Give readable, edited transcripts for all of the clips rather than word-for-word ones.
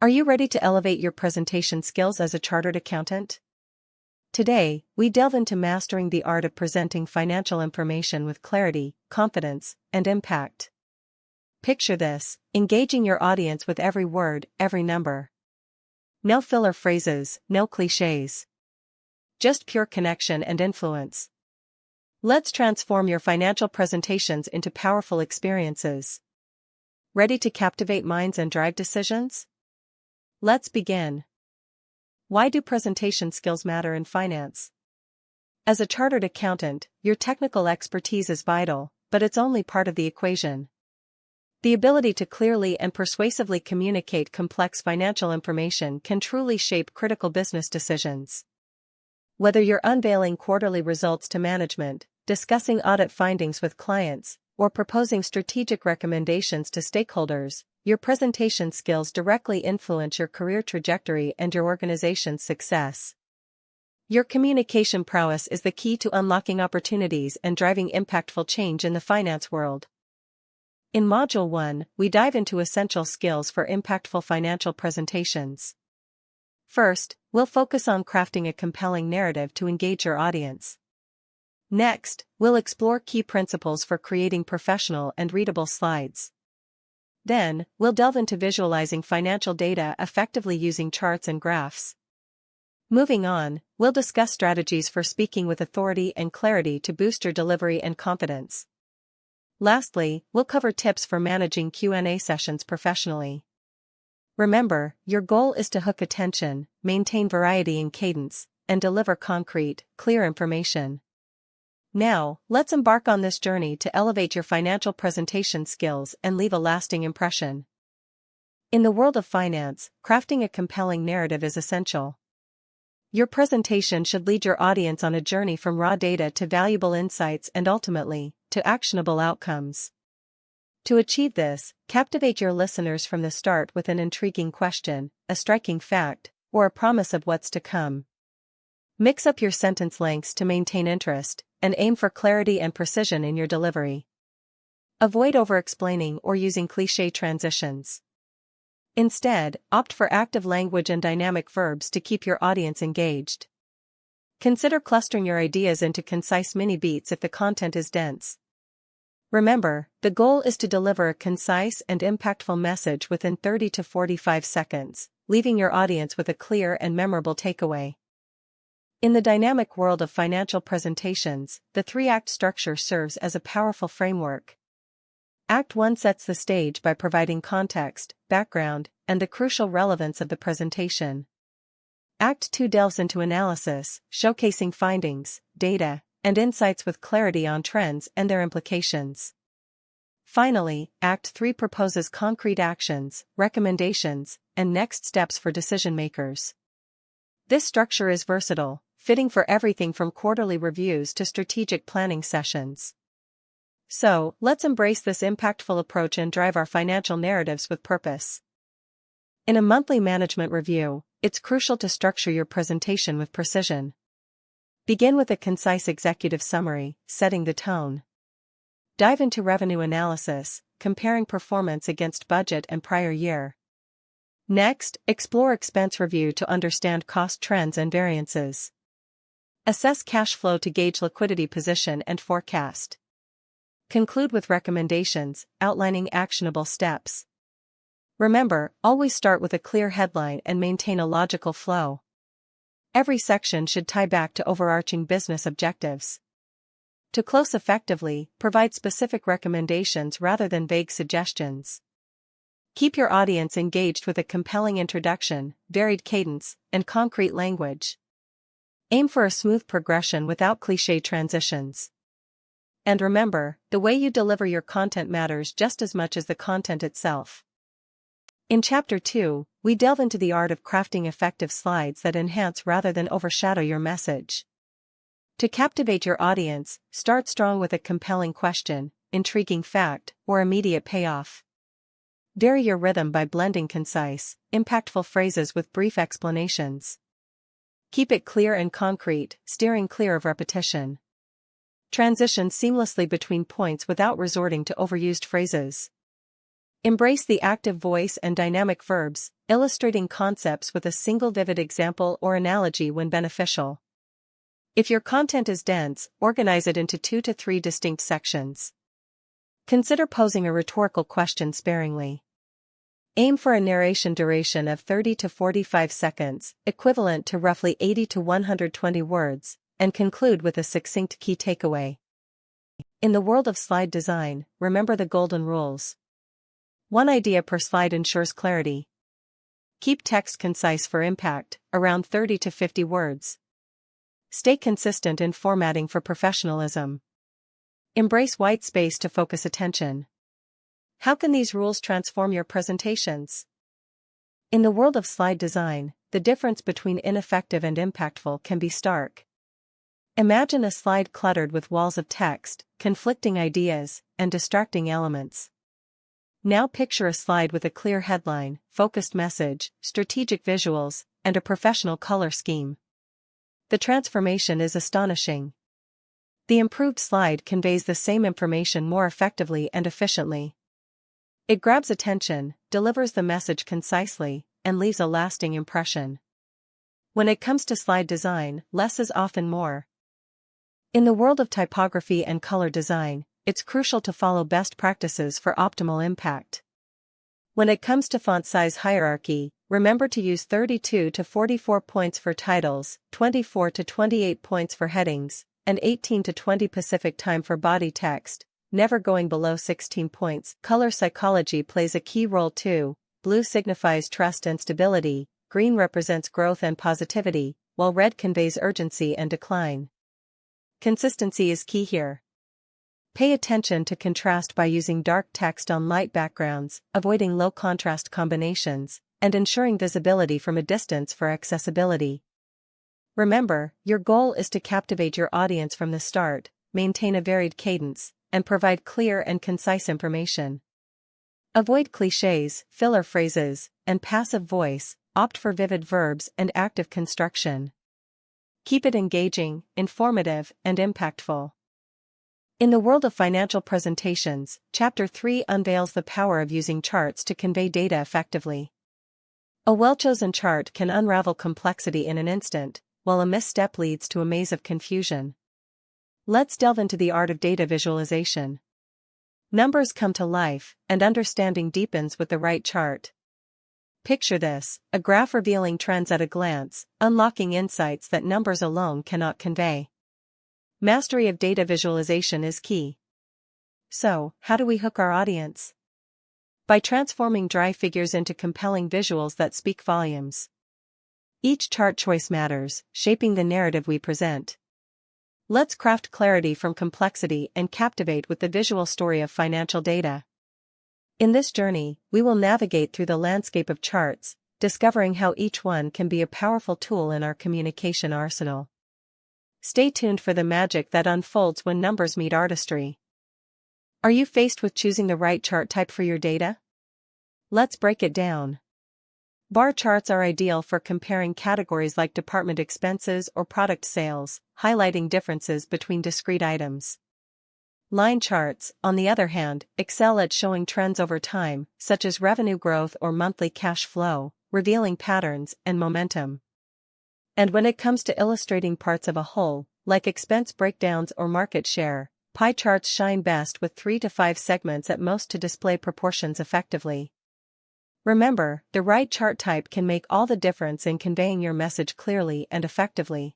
Are you ready to elevate your presentation skills as a chartered accountant? Today, we delve into mastering the art of presenting financial information with clarity, confidence, and impact. Picture this: engaging your audience with every word, every number. No filler phrases, no cliches. Just pure connection and influence. Let's transform your financial presentations into powerful experiences. Ready to captivate minds and drive decisions? Let's begin. Why do presentation skills matter in finance? As a chartered accountant, your technical expertise is vital, but it's only part of the equation. The ability to clearly and persuasively communicate complex financial information can truly shape critical business decisions. Whether you're unveiling quarterly results to management, discussing audit findings with clients, or proposing strategic recommendations to stakeholders, your presentation skills directly influence your career trajectory and your organization's success. Your communication prowess is the key to unlocking opportunities and driving impactful change in the finance world. In Module 1, we dive into essential skills for impactful financial presentations. First, we'll focus on crafting a compelling narrative to engage your audience. Next, we'll explore key principles for creating professional and readable slides. Then, we'll delve into visualizing financial data effectively using charts and graphs. Moving on, we'll discuss strategies for speaking with authority and clarity to boost your delivery and confidence. Lastly, we'll cover tips for managing Q&A sessions professionally. Remember, your goal is to hook attention, maintain variety in cadence, and deliver concrete, clear information. Now, let's embark on this journey to elevate your financial presentation skills and leave a lasting impression. In the world of finance, crafting a compelling narrative is essential. Your presentation should lead your audience on a journey from raw data to valuable insights and ultimately, to actionable outcomes. To achieve this, captivate your listeners from the start with an intriguing question, a striking fact, or a promise of what's to come. Mix up your sentence lengths to maintain interest, and aim for clarity and precision in your delivery. Avoid over-explaining or using cliché transitions. Instead, opt for active language and dynamic verbs to keep your audience engaged. Consider clustering your ideas into concise mini-beats if the content is dense. Remember, the goal is to deliver a concise and impactful message within 30 to 45 seconds, leaving your audience with a clear and memorable takeaway. In the dynamic world of financial presentations, the three-act structure serves as a powerful framework. Act 1 sets the stage by providing context, background, and the crucial relevance of the presentation. Act 2 delves into analysis, showcasing findings, data, and insights with clarity on trends and their implications. Finally, Act 3 proposes concrete actions, recommendations, and next steps for decision-makers. This structure is versatile, fitting for everything from quarterly reviews to strategic planning sessions. So, let's embrace this impactful approach and drive our financial narratives with purpose. In a monthly management review, it's crucial to structure your presentation with precision. Begin with a concise executive summary, setting the tone. Dive into revenue analysis, comparing performance against budget and prior year. Next, explore expense review to understand cost trends and variances. Assess cash flow to gauge liquidity position and forecast. Conclude with recommendations, outlining actionable steps. Remember, always start with a clear headline and maintain a logical flow. Every section should tie back to overarching business objectives. To close effectively, provide specific recommendations rather than vague suggestions. Keep your audience engaged with a compelling introduction, varied cadence, and concrete language. Aim for a smooth progression without cliché transitions. And remember, the way you deliver your content matters just as much as the content itself. In Chapter 2, we delve into the art of crafting effective slides that enhance rather than overshadow your message. To captivate your audience, start strong with a compelling question, intriguing fact, or immediate payoff. Vary your rhythm by blending concise, impactful phrases with brief explanations. Keep it clear and concrete, steering clear of repetition. Transition seamlessly between points without resorting to overused phrases. Embrace the active voice and dynamic verbs, illustrating concepts with a single vivid example or analogy when beneficial. If your content is dense, organize it into 2 to 3 distinct sections. Consider posing a rhetorical question sparingly. Aim for a narration duration of 30 to 45 seconds, equivalent to roughly 80 to 120 words, and conclude with a succinct key takeaway. In the world of slide design, remember the golden rules. 1 idea per slide ensures clarity. Keep text concise for impact, around 30 to 50 words. Stay consistent in formatting for professionalism. Embrace white space to focus attention. How can these rules transform your presentations? In the world of slide design, the difference between ineffective and impactful can be stark. Imagine a slide cluttered with walls of text, conflicting ideas, and distracting elements. Now picture a slide with a clear headline, focused message, strategic visuals, and a professional color scheme. The transformation is astonishing. The improved slide conveys the same information more effectively and efficiently. It grabs attention, delivers the message concisely, and leaves a lasting impression. When it comes to slide design, less is often more. In the world of typography and color design, it's crucial to follow best practices for optimal impact. When it comes to font size hierarchy, remember to use 32 to 44 points for titles, 24 to 28 points for headings, and 18 to 20 Pacific time for body text, never going below 16 points. Color psychology plays a key role too. Blue signifies trust and stability, green represents growth and positivity, while red conveys urgency and decline. Consistency is key here. Pay attention to contrast by using dark text on light backgrounds, avoiding low contrast combinations, and ensuring visibility from a distance for accessibility. Remember, your goal is to captivate your audience from the start, maintain a varied cadence, and provide clear and concise information. Avoid cliches, filler phrases, and passive voice, opt for vivid verbs and active construction. Keep it engaging, informative, and impactful. In the world of financial presentations, Chapter 3 unveils the power of using charts to convey data effectively. A well-chosen chart can unravel complexity in an instant, while a misstep leads to a maze of confusion. Let's delve into the art of data visualization. Numbers come to life, and understanding deepens with the right chart. Picture this, a graph revealing trends at a glance, unlocking insights that numbers alone cannot convey. Mastery of data visualization is key. So, how do we hook our audience? By transforming dry figures into compelling visuals that speak volumes. Each chart choice matters, shaping the narrative we present. Let's craft clarity from complexity and captivate with the visual story of financial data. In this journey, we will navigate through the landscape of charts, discovering how each one can be a powerful tool in our communication arsenal. Stay tuned for the magic that unfolds when numbers meet artistry. Are you faced with choosing the right chart type for your data? Let's break it down. Bar charts are ideal for comparing categories like department expenses or product sales, highlighting differences between discrete items. Line charts, on the other hand, excel at showing trends over time, such as revenue growth or monthly cash flow, revealing patterns and momentum. And when it comes to illustrating parts of a whole, like expense breakdowns or market share, pie charts shine best with 3 to 5 segments at most to display proportions effectively. Remember, the right chart type can make all the difference in conveying your message clearly and effectively.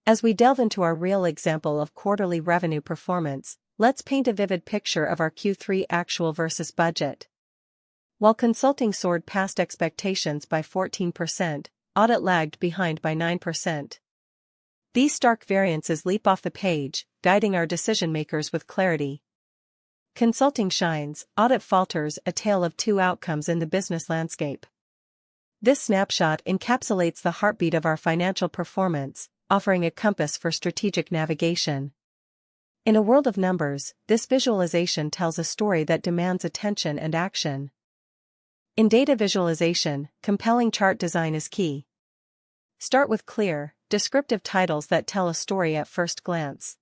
As we delve into our real example of quarterly revenue performance, let's paint a vivid picture of our Q3 actual versus budget. While consulting soared past expectations by 14%, audit lagged behind by 9%. These stark variances leap off the page, guiding our decision-makers with clarity. Consulting shines, audit falters, a tale of two outcomes in the business landscape. This snapshot encapsulates the heartbeat of our financial performance, offering a compass for strategic navigation. In a world of numbers, this visualization tells a story that demands attention and action. In data visualization, compelling chart design is key. Start with clear, descriptive titles that tell a story at first glance.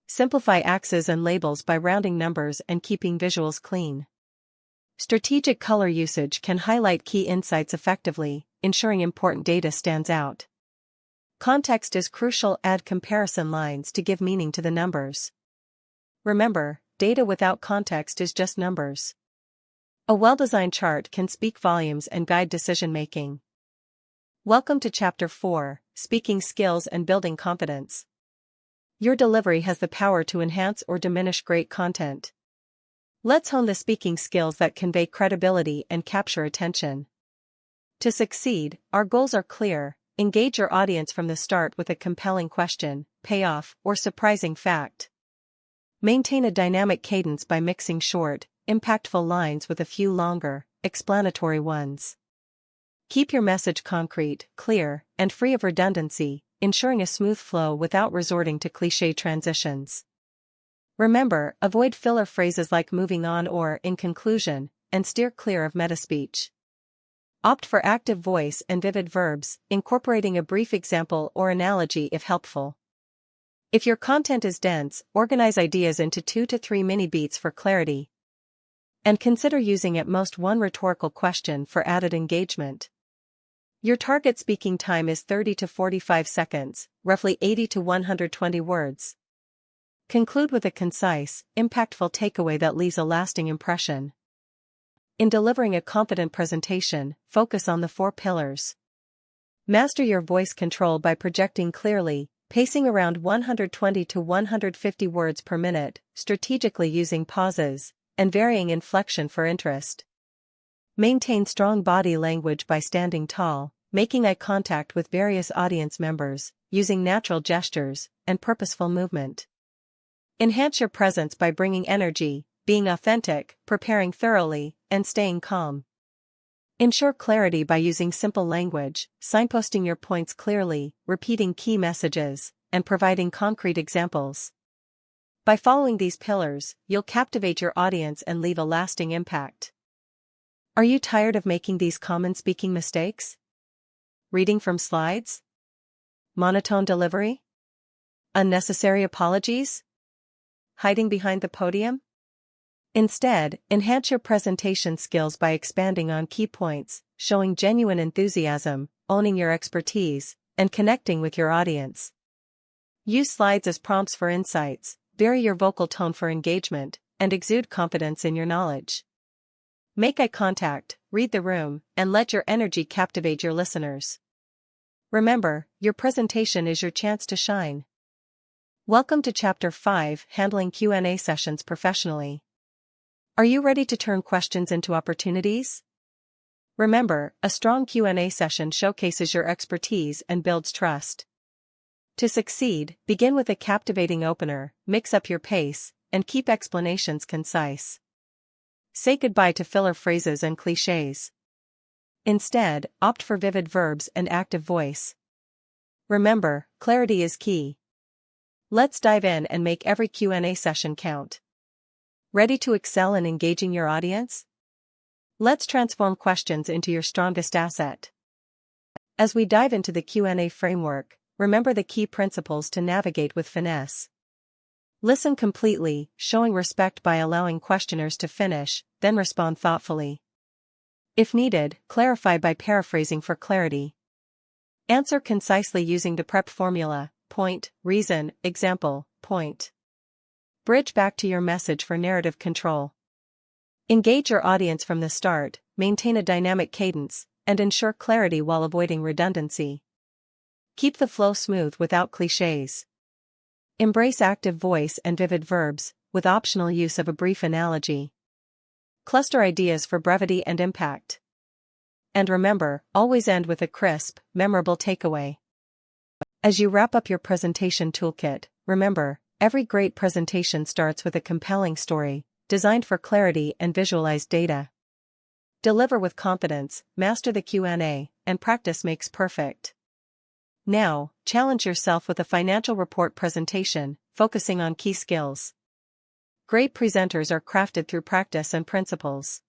Simplify axes and labels by rounding numbers and keeping visuals clean. Strategic color usage can highlight key insights effectively, ensuring important data stands out. Context is crucial. Add comparison lines to give meaning to the numbers. Remember, data without context is just numbers. A well-designed chart can speak volumes and guide decision-making. Welcome to Chapter 4, Speaking Skills and Building Confidence. Your delivery has the power to enhance or diminish great content. Let's hone the speaking skills that convey credibility and capture attention. To succeed, our goals are clear. Engage your audience from the start with a compelling question, payoff, or surprising fact. Maintain a dynamic cadence by mixing short, impactful lines with a few longer, explanatory ones. Keep your message concrete, clear, and free of redundancy, ensuring a smooth flow without resorting to cliché transitions. Remember, avoid filler phrases like moving on or in conclusion, and steer clear of meta-speech. Opt for active voice and vivid verbs, incorporating a brief example or analogy if helpful. If your content is dense, organize ideas into 2 to 3 mini-beats for clarity. And consider using at most one rhetorical question for added engagement. Your target speaking time is 30 to 45 seconds, roughly 80 to 120 words. Conclude with a concise, impactful takeaway that leaves a lasting impression. In delivering a confident presentation, focus on the 4 pillars. Master your voice control by projecting clearly, pacing around 120 to 150 words per minute, strategically using pauses, and varying inflection for interest. Maintain strong body language by standing tall, making eye contact with various audience members, using natural gestures, and purposeful movement. Enhance your presence by bringing energy, being authentic, preparing thoroughly, and staying calm. Ensure clarity by using simple language, signposting your points clearly, repeating key messages, and providing concrete examples. By following these pillars, you'll captivate your audience and leave a lasting impact. Are you tired of making these common speaking mistakes? Reading from slides? Monotone delivery? Unnecessary apologies? Hiding behind the podium? Instead, enhance your presentation skills by expanding on key points, showing genuine enthusiasm, owning your expertise, and connecting with your audience. Use slides as prompts for insights, vary your vocal tone for engagement, and exude confidence in your knowledge. Make eye contact, read the room, and let your energy captivate your listeners. Remember, your presentation is your chance to shine. Welcome to Chapter 5, Handling Q&A Sessions Professionally. Are you ready to turn questions into opportunities? Remember, a strong Q&A session showcases your expertise and builds trust. To succeed, begin with a captivating opener, mix up your pace, and keep explanations concise. Say goodbye to filler phrases and clichés. Instead, opt for vivid verbs and active voice. Remember, clarity is key. Let's dive in and make every Q&A session count. Ready to excel in engaging your audience? Let's transform questions into your strongest asset. As we dive into the Q&A framework, remember the key principles to navigate with finesse. Listen completely, showing respect by allowing questioners to finish, then respond thoughtfully. If needed, clarify by paraphrasing for clarity. Answer concisely using the PREP formula: point, reason, example, point. Bridge back to your message for narrative control. Engage your audience from the start, maintain a dynamic cadence, and ensure clarity while avoiding redundancy. Keep the flow smooth without clichés. Embrace active voice and vivid verbs, with optional use of a brief analogy. Cluster ideas for brevity and impact. And remember, always end with a crisp, memorable takeaway. As you wrap up your presentation toolkit, remember, every great presentation starts with a compelling story, designed for clarity and visualized data. Deliver with confidence, master the Q&A, and practice makes perfect. Now, challenge yourself with a financial report presentation, focusing on key skills. Great presenters are crafted through practice and principles.